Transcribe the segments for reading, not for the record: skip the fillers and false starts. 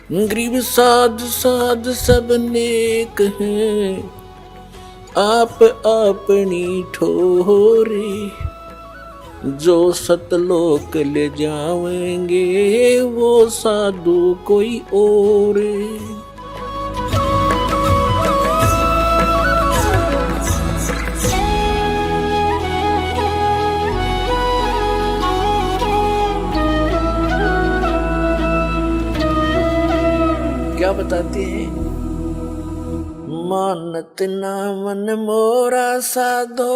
गरीब साध साध सब नेक हैं, आप अपनी ठोरे। जो सतलोक ले जावेंगे वो साधु कोई और। क्या बताते हैं? मानत ना मन मोरा साधो,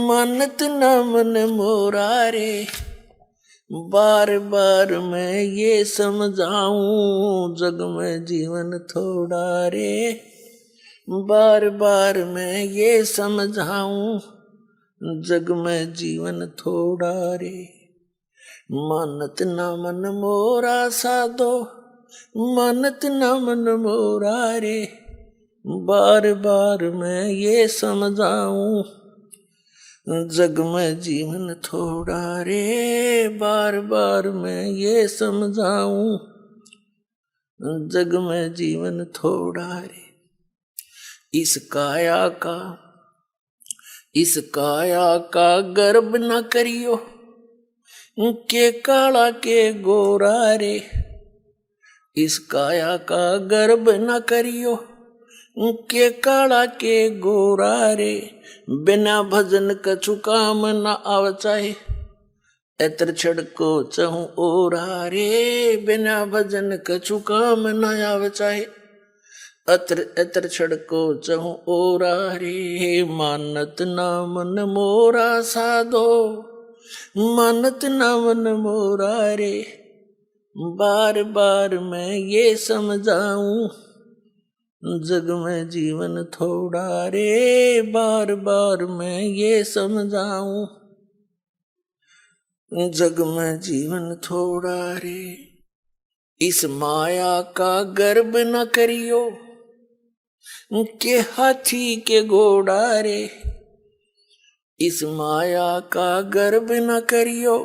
मानत ना मन मोरा रे। बार बार मैं ये समझाऊं, जग में जीवन थोड़ा रे। बार बार मैं ये समझाऊं, जग में जीवन थोड़ा रे। मानत ना मन मोरा साधो, मानत न मन मोरा रे। बार बार मैं ये समझाऊं, जग में जीवन थोड़ा रे। बार बार मैं ये समझाऊं, जग में जीवन थोड़ा रे। इस काया का गर्व न करियो, के काला के गोरा रे। इस काया का गर्व न करियो, के काला के गोरा रे। बिना भजन कछु काम न आव चाहे, एतर छड़को चहूं ओरा रे। बिना भजन कछु काम न आव चाहे, एतर छड़को चहूं ओरा रे। मानत ना मन मोरा साधो, मानत ना मन मोरा रे। बार बार मैं ये समझाऊं, जग में जीवन थोड़ा रे। बार बार मैं ये समझाऊं, जग में जीवन थोड़ा रे। इस माया का गर्व न करियो, के हाथी के घोड़ा रे। इस माया का गर्व न करियो,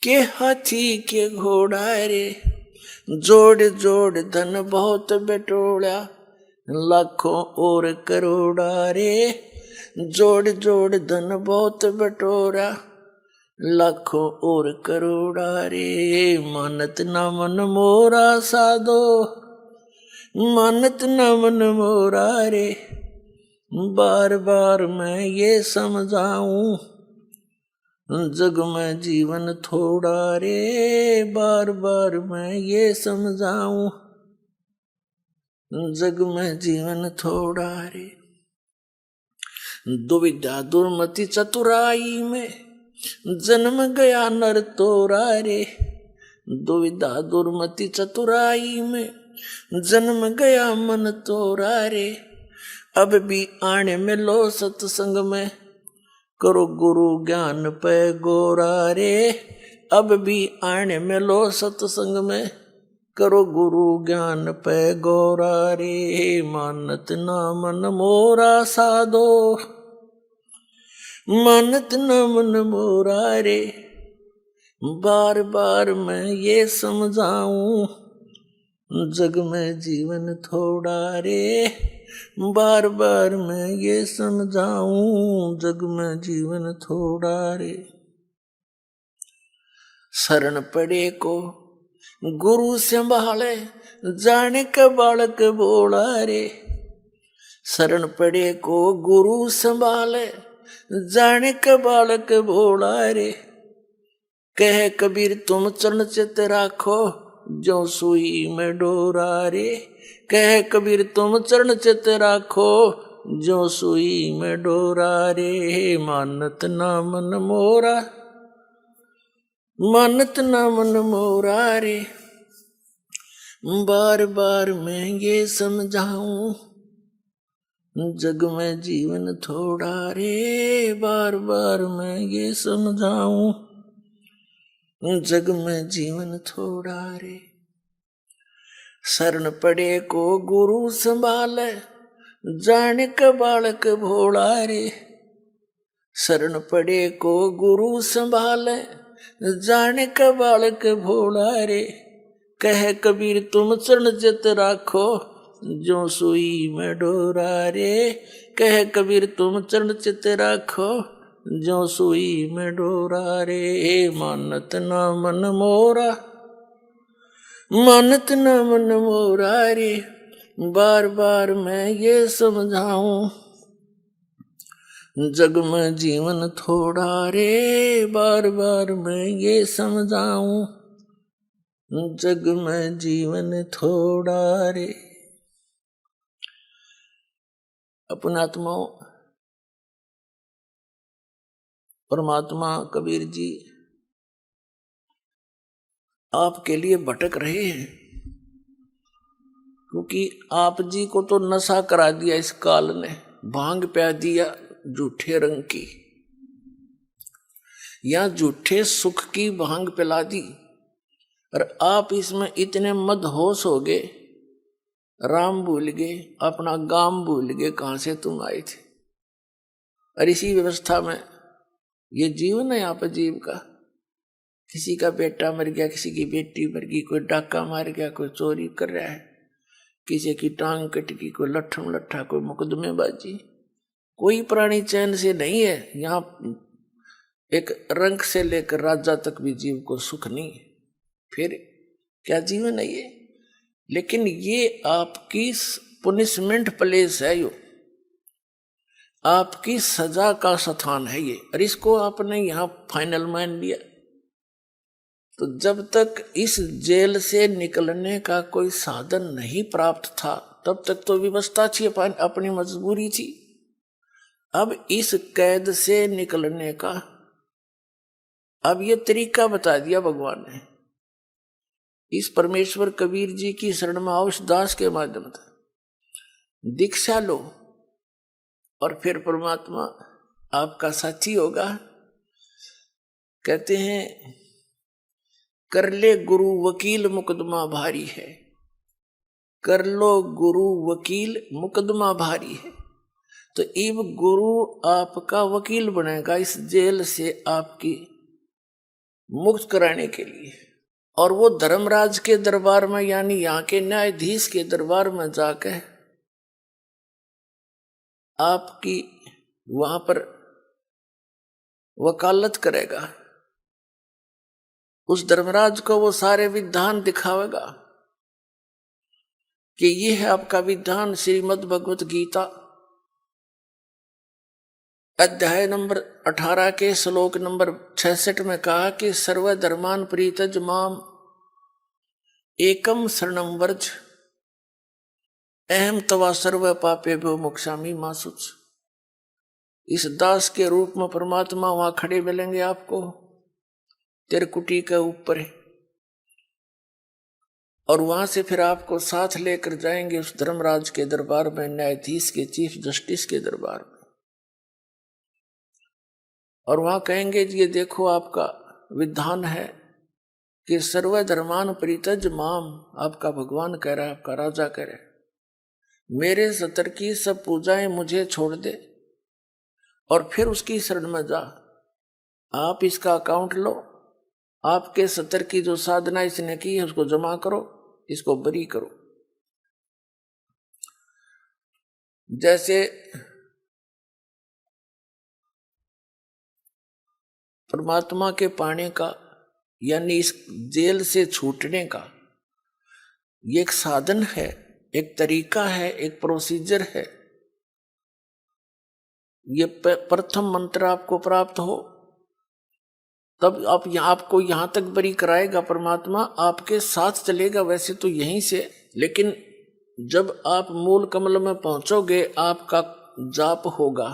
के हाथी के घोड़ा रे। जोड़ जोड़ धन बहुत बटोड़ा, लाखों और करोड़ा रे। जोड़ जोड़ धन बहुत बटोरा, लाखों और करोड़ा रे। मानत ना मन मोरा साधो, मानत ना मन मोरा रे। बार बार मैं ये समझाऊं, जग में जीवन थोड़ा रे। बार बार मैं ये समझाऊं, जग में जीवन थोड़ा रे। दुविधा दुर्मति चतुराई में जन्म गया नर तोरा रे। दुविधा दुर्मति चतुराई में जन्म गया मन तोरा रे। अब भी आने में लो सत्संग में, करो गुरु ज्ञान पे गोरा रे। अब भी आने में लो सत्संग में, करो गुरु ज्ञान पे गोरा रे। मानत ना मन मोरा साधो, मानत ना मन मोरा रे। बार बार मैं ये समझाऊं, जग में जीवन थोड़ा रे। बार बार मैं ये समझाऊं, जग में जीवन थोड़ा रे। शरण पड़े को गुरु संभाले, जाने का बालक बोला रे। शरण पड़े को गुरु संभाले, जाने का बालक बोला रे। कह कबीर तुम चरण चित राखो, जो सुई में डोरा रे। कह कबीर तुम चरण चित राखो, जो सुई में डोरा रे। मानत ना मन मोरा, मानत ना मन मोरा रे। बार बार मैं ये समझाऊं, जग में जीवन थोड़ा रे। बार बार मैं ये समझाऊं, जग में जीवन थोड़ा रे। शरण पड़े को गुरु संभाले, जाने का बालक भोला रे। शरण पड़े को गुरु संभाले, जाने का बालक भोला रे। कह कबीर तुम चरण चित राखो जो सुई में डोरा रे। कह कबीर तुम चरण चित राखो जो सुई में डोरा रे। मानत ना मन मोरा, मानत न मन मोरा रे। बार बार मैं ये समझाऊं जग में जीवन थोड़ा रे। बार बार मैं ये समझाऊं जग में जीवन थोड़ा रे। अपनात्माओं, परमात्मा कबीर जी आपके लिए भटक रहे हैं, क्योंकि आप जी को तो नशा करा दिया इस काल ने, भांग पिया दिया झूठे रंग की, या झूठे सुख की भांग पिला दी। और आप इसमें इतने मदहोश हो गए, राम भूल गए, अपना गांव भूल गए, कहां से तुम आए थे। और इसी व्यवस्था में ये जीवन है यहाँ पर जीव का। किसी का बेटा मर गया, किसी की बेटी मर गई, कोई डाका मार गया, कोई चोरी कर रहा है, किसी की टांग कट गई, कोई लट्ठम लट्ठा, कोई मुकदमेबाजी। कोई प्राणी चैन से नहीं है यहाँ। एक रंक से लेकर राजा तक भी जीव को सुख नहीं है। फिर क्या जीवन है ये? लेकिन ये आपकी पुनिशमेंट प्लेस है, यो आपकी सजा का स्थान है ये। और इसको आपने यहाँ फाइनल मान लिया, तो जब तक इस जेल से निकलने का कोई साधन नहीं प्राप्त था तब तक तो व्यवस्था थी, अपनी मजबूरी थी। अब इस कैद से निकलने का अब ये तरीका बता दिया भगवान ने। इस परमेश्वर कबीर जी की शरण में आओ, इस दास के माध्यम से दीक्षा लो, और फिर परमात्मा आपका साथी होगा। कहते हैं कर ले गुरु वकील मुकदमा भारी है। कर लो गुरु वकील मुकदमा भारी है। तो इब गुरु आपका वकील बनेगा इस जेल से आपकी मुक्त कराने के लिए। और वो धर्मराज के दरबार में, यानी यहाँ के न्यायाधीश के दरबार में जाकर आपकी वहां पर वकालत करेगा। उस धर्मराज को वो सारे विधान दिखावेगा कि ये है आपका विधान। श्रीमद् भगवत गीता अध्याय नंबर 18 के श्लोक नंबर 66 में कहा कि सर्वधर्मान प्रीतज माम एकम शरणम वर्ज अहम तवा सर्व पापेभ्यो मोक्षामि मा शुच। इस दास के रूप में परमात्मा वहां खड़े मिलेंगे आपको तिरकुटी के ऊपर, और वहां से फिर आपको साथ लेकर जाएंगे उस धर्मराज के दरबार में, न्यायाधीश के, चीफ जस्टिस के दरबार में। और वहां कहेंगे ये देखो आपका विधान है कि सर्वधर्मान प्रीतज माम, आपका भगवान कह रहा है, आपका राजा कह रहा है, मेरे सतर की सब पूजाएं मुझे छोड़ दे और फिर उसकी शरण में जा। आप इसका अकाउंट लो, आपके सतर की जो साधना इसने की है उसको जमा करो, इसको बरी करो। जैसे परमात्मा के पाने का, यानी इस जेल से छूटने का ये एक साधन है, एक तरीका है, एक प्रोसीजर है। ये प्रथम मंत्र आपको प्राप्त हो तब आपको यहां तक बरी कराएगा परमात्मा, आपके साथ चलेगा वैसे तो यहीं से, लेकिन जब आप मूल कमल में पहुंचोगे आपका जाप होगा।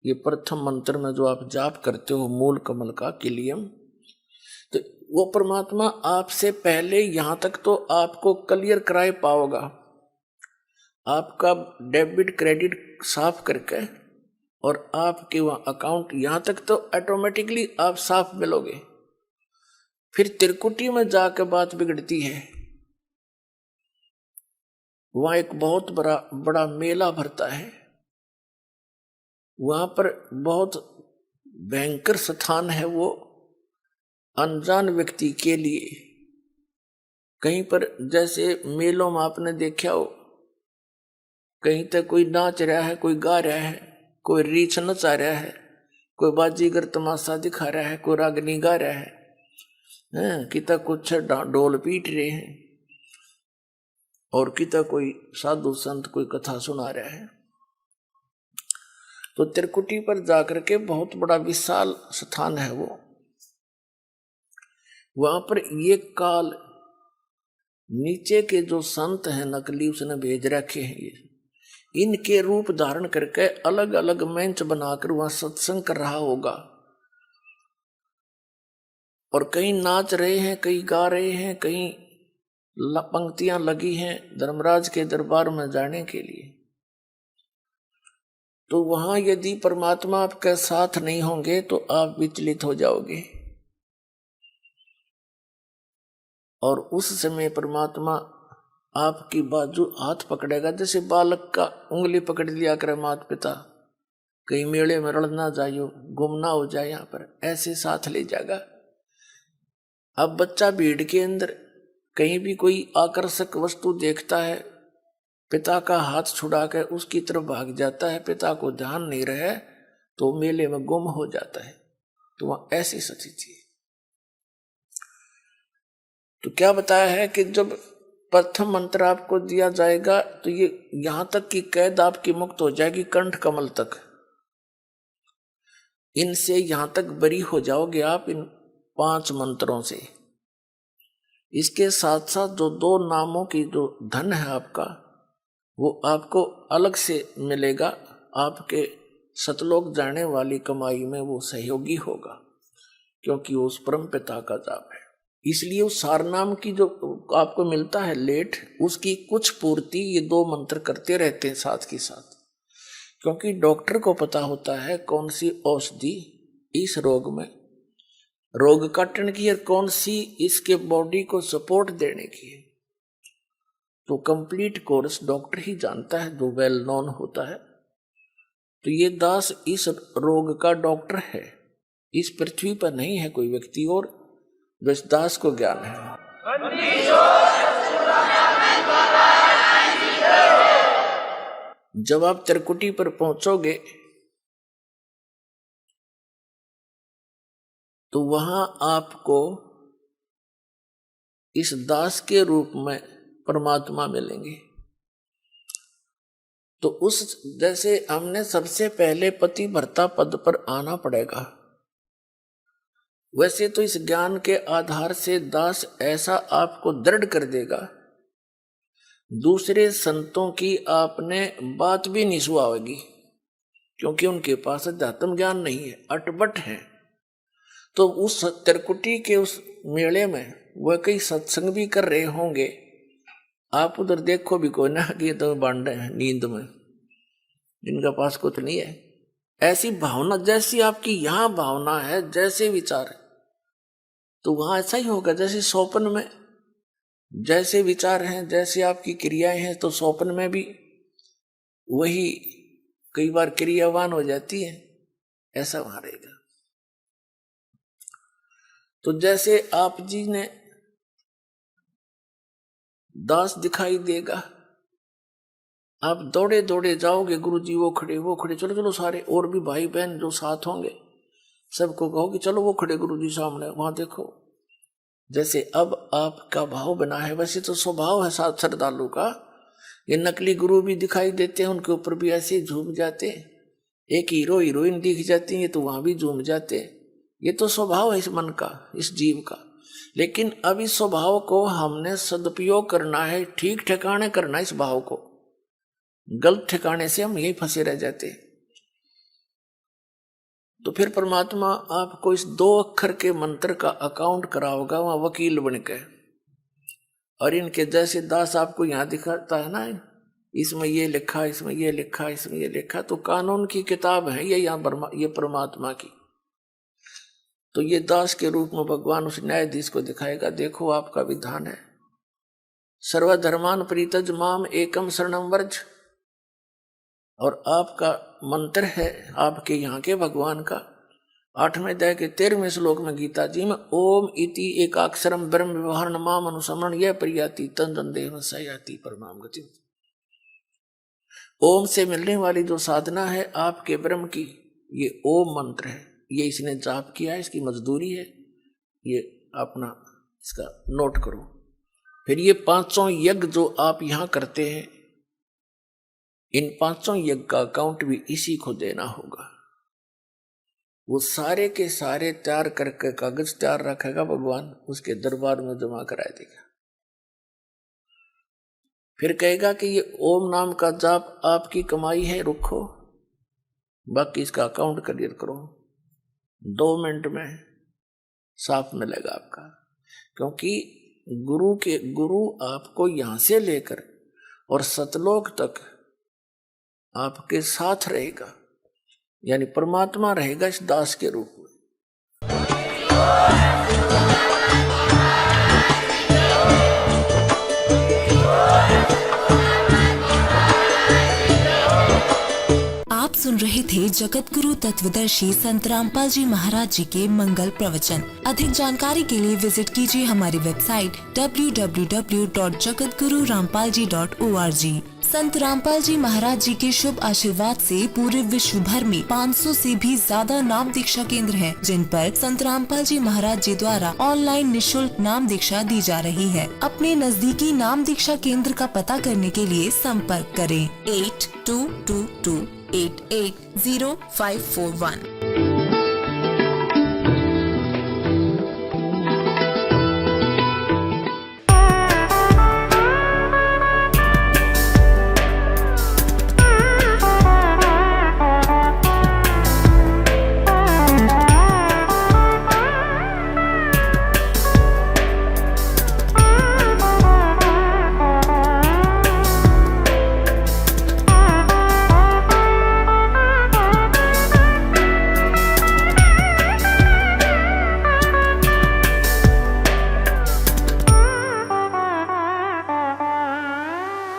ये प्रथम मंत्र में जो आप जाप करते हो मूल कमल का किलियम, तो वो परमात्मा आपसे पहले यहां तक तो आपको क्लियर कराए पाओगा, आपका डेबिट क्रेडिट साफ करके, और आपके वहां अकाउंट यहां तक तो ऑटोमेटिकली आप साफ मिलोगे। फिर त्रिकुटी में जाकर बात बिगड़ती है। वहां एक बहुत बड़ा मेला भरता है, वहां पर बहुत भयंकर स्थान है वो अनजान व्यक्ति के लिए। कहीं पर जैसे मेलों में आपने देखा हो, कहीं तक कोई नाच रहा है, कोई गा रहा है, कोई रीछ नचा रहा है, कोई बाजीगर तमाशा दिखा रहा है, कोई रागनी गा रहा है, किता कुछ ढोल पीट रहे हैं और किता कोई साधु संत कोई कथा सुना रहा है। तो त्रिकुटी पर जाकर के बहुत बड़ा विशाल स्थान है वो, वहां पर ये काल नीचे के जो संत हैं नकली उसने भेज रखे हैं, ये इनके रूप धारण करके अलग अलग मंच बनाकर वहां सत्संग कर रहा होगा, और कहीं नाच रहे हैं, कहीं गा रहे हैं, कहीं पंक्तियां लगी हैं धर्मराज के दरबार में जाने के लिए। तो वहां यदि परमात्मा आपके साथ नहीं होंगे तो आप विचलित हो जाओगे, और उस समय परमात्मा आपकी बाजू हाथ पकड़ेगा, जैसे बालक का उंगली पकड़ लिया करे माता पिता, कहीं मेले में रड़ ना जाइयो, गुम ना हो जाए, यहाँ पर ऐसे साथ ले जाएगा। अब बच्चा भीड़ के अंदर कहीं भी कोई आकर्षक वस्तु देखता है, पिता का हाथ छुड़ा कर उसकी तरफ भाग जाता है, पिता को ध्यान नहीं रहे तो मेले में गुम हो जाता है। तो वह ऐसी स्थिति है। तो क्या बताया है कि जब प्रथम मंत्र आपको दिया जाएगा तो ये यहां तक कि कैद आपकी मुक्त हो जाएगी, कंठ कमल तक, इनसे यहां तक बरी हो जाओगे आप इन 5 मंत्रों से। इसके साथ साथ जो 2 नामों की जो धन है आपका, वो आपको अलग से मिलेगा, आपके सतलोक जाने वाली कमाई में वो सहयोगी होगा, क्योंकि वो उस परम पिता का जाप है। इसलिए उस सारनाम की जो आपको मिलता है लेट, उसकी कुछ पूर्ति ये 2 मंत्र करते रहते हैं साथ के साथ, क्योंकि डॉक्टर को पता होता है कौन सी औषधि इस रोग में रोग काटने की और कौन सी इसके बॉडी को सपोर्ट देने की है। तो कंप्लीट कोर्स डॉक्टर ही जानता है, जो वेल नोन होता है। तो ये दास इस रोग का डॉक्टर है, इस पृथ्वी पर नहीं है कोई व्यक्ति और बस दास को ज्ञान है। जब आप त्रिकुटी पर पहुंचोगे तो वहां आपको इस दास के रूप में परमात्मा मिलेंगे। तो उस जैसे हमने सबसे पहले पति भर्ता पद पर आना पड़ेगा, वैसे तो इस ज्ञान के आधार से दास ऐसा आपको दृढ़ कर देगा, दूसरे संतों की आपने बात भी नहीं सुहावेगी, क्योंकि उनके पास अध्यात्म ज्ञान नहीं है, अटपट है। तो उस त्रिकुटी के उस मेले में वह कई सत्संग भी कर रहे होंगे, आप उधर देखो भी कोई ना कि तो बांडे हैं नींद में, जिनका पास कुछ नहीं है। ऐसी भावना जैसी आपकी यहाँ भावना है, जैसे विचार है, तो वहां ऐसा ही होगा जैसे स्वप्न में जैसे विचार हैं, जैसे आपकी क्रियाएं हैं, तो स्वप्न में भी वही कई बार क्रियावान हो जाती है, ऐसा वहां रहेगा। तो जैसे आप जी ने दास दिखाई देगा, आप दौड़े दौड़े जाओगे, गुरु जी वो खड़े, चलो चलो सारे और भी भाई बहन जो साथ होंगे सबको कहो कि चलो वो खड़े गुरु जी सामने, वहां देखो। जैसे अब आपका भाव बना है, वैसे तो स्वभाव है साथ श्रद्धालु का, ये नकली गुरु भी दिखाई देते हैं, उनके ऊपर भी ऐसे झूम जाते, एक हीरो हीरोइन दिख जाती है तो वहां भी झूम जाते। ये तो स्वभाव है इस मन का, इस जीव का। लेकिन अब इस स्वभाव को हमने सदुपयोग करना है, ठीक ठिकाने करना है इस भाव को, गलत ठिकाने से हम यही फंसे रह जाते। तो फिर परमात्मा आपको इस 2 अक्षर के मंत्र का अकाउंट कराओगा वहां वकील बनके, और इनके जैसे दास आपको यहां दिखाता है ना, इसमें ये लिखा, इसमें ये लिखा, इसमें ये लिखा, तो कानून की किताब है ये यहाँ ये परमात्मा की। तो ये दास के रूप में भगवान उस न्यायाधीश को दिखाएगा, देखो आपका विधान है, सर्वधर्मान परित्यज माम एकम शरणम व्रज, और आपका मंत्र है आपके यहाँ के भगवान का 8वें अध्याय के 13वें श्लोक में गीता जी में ओम इति एकाक्षरम ब्रह्म व्यवहार माम अनुसमरण यह प्रियाति तन तन देह सयाति परमाम गति। ओम से मिलने वाली जो साधना है आपके ब्रह्म की, ये ओम मंत्र है, ये इसने जाप किया है, इसकी मजदूरी है, ये अपना इसका नोट करो। फिर ये 500 यज्ञ जो आप यहां करते हैं, इन 500 यज्ञ का अकाउंट भी इसी को देना होगा। वो सारे के सारे तैयार करके कागज तैयार रखेगा भगवान, उसके दरबार में जमा करा देगा। फिर कहेगा कि ये ओम नाम का जाप आपकी कमाई है, रुको, बाकी इसका अकाउंट क्लियर करो। 2 मिनट में साफ मिलेगा आपका, क्योंकि गुरु आपको यहां से लेकर और सतलोक तक आपके साथ रहेगा, यानी परमात्मा रहेगा इस दास के रूप में। आप सुन रहे थे जगत गुरु तत्वदर्शी संत रामपाल जी महाराज जी के मंगल प्रवचन। अधिक जानकारी के लिए विजिट कीजिए हमारी वेबसाइट www.jagatgururampalji.org। संत रामपाल जी महाराज जी के शुभ आशीर्वाद से पूरे विश्व भर में 500 से भी ज्यादा नाम दीक्षा केंद्र हैं, जिन पर संत रामपाल जी महाराज जी द्वारा ऑनलाइन निशुल्क नाम दीक्षा दी जा रही है। अपने नजदीकी नाम दीक्षा केंद्र का पता करने के लिए संपर्क करें 8222880541।